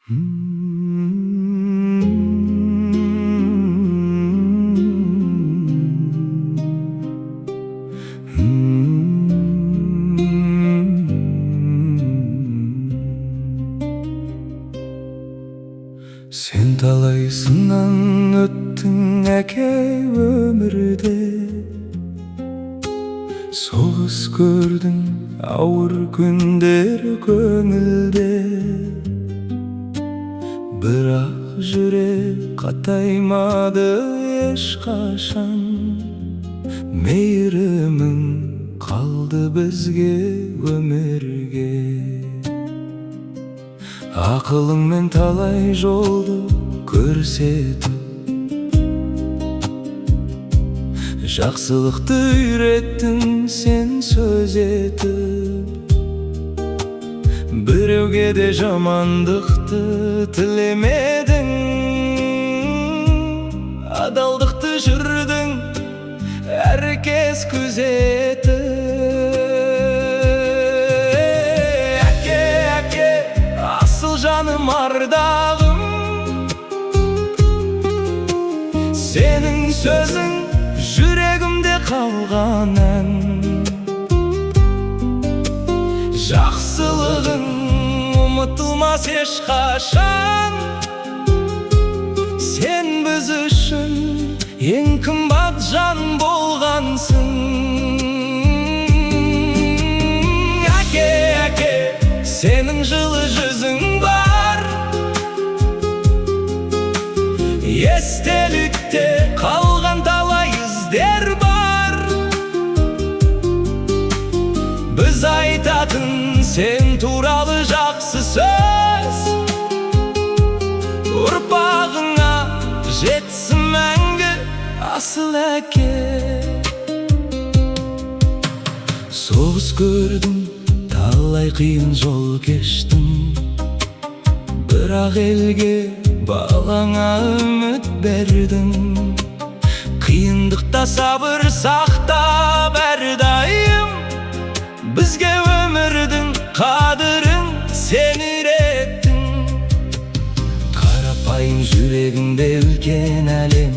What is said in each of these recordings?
Sen talay sыннан өттің әке өмірде, соғыс көрдің ауыр күндер көңілде. Бірақ жүрек қатаймады ешқашан, мейірімің қалды бізге өмірге. Ақылыңмен талай жолды көрсетіп, жақсылықты үйреттің сен сөз етіп. Біреуге де жамандықты тілемедің, адалдықты жүрдің әркез күзетіп. Жаным ардағым, сенің сөзің жүрегімде қалған ән. Жақсылығың ұмытылмас ешқашан, сен біз үшін ең қымбат жан болғансың. Әке, әке, сенің жылы жүзің бар, естелікте қалған талай іздер бар. Біз айтатын сен туралы жақсы сөз, ұрпағыңа жетсін мәңгі асыл әке. Соғыс көрдің, талай қиын жол кештің, бірақ елге балаңа үміт бердің. Қиындықта сабыр сақтап әрдайым, бізге өмірдің қадірін сен үйреттің. Қарапайым жүрегіңде үлкен әлем,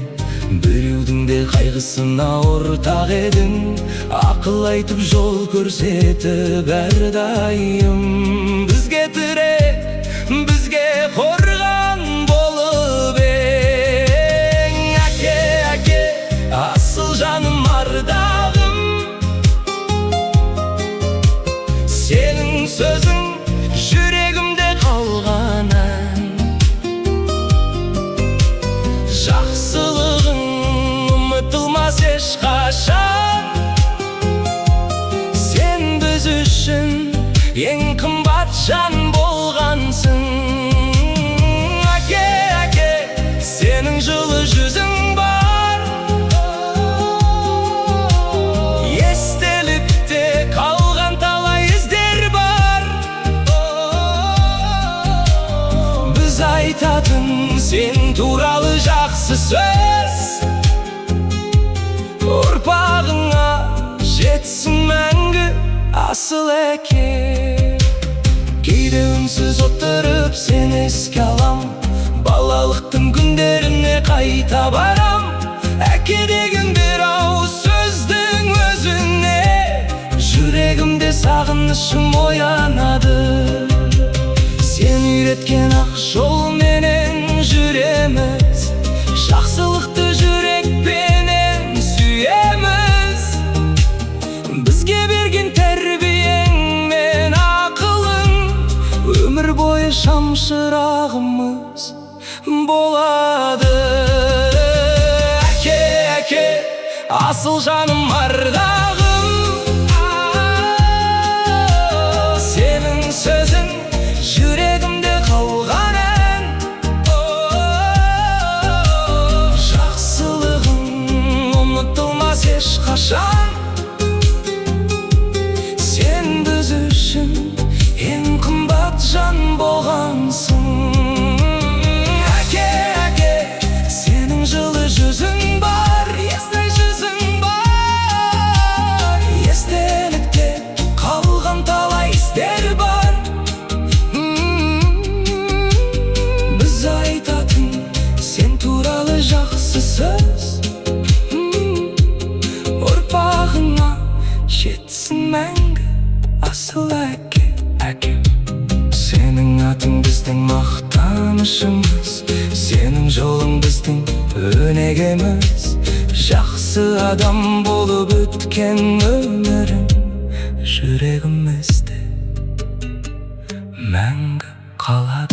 біреудің де қайғысына ортақ едің. Ақыл айтып жол көрсетіп әрдайым, бізге тірек, бізге қорған болып ең. Әке, әке, асыл жаным ардағым, сенің сөзің жүрегімде қалған ән. Жақсылығың ұмытылмас ешқашан, сен біз үшін ең қымбат жан болғансың. Әке, әке, сенің жылы жүзің бар, естелікте қалған талай іздер бар. Біз айтатын сен туралы жақсы сөз, ұрпағыңа жетсін мәңгі асыл әке. Кейде үнсіз отырып сен еске алам, балалықтың күндеріне қайта барам. Әке деген бір ауыз сөздің өзіне, жүрегімде сағынышым оянады. Сен үйреткен ақ жолменен жүреміз, жақсылықты жүрекпенен сүйеміз. Бізге берген тәрбиең мен ақылың, өмір бойы шамшырағымыз болады. Әке, әке, асыл жаным ардағым, сенің сөзің жүрегімде қалған ән. Жақсылығың ұмытылмас ешқашан, сен біз үшін ең қымбат жан болғансың. Әке, әке, сенің жылы жүзің бар, естай жүзің бар. мәңгі асыл әкем. Сенің атың біздің мақтанышымыз, сенің жолың біздің өнегеміз. Жақсы адам болып өткен өмірің жүрегімізде мәңгі қалады.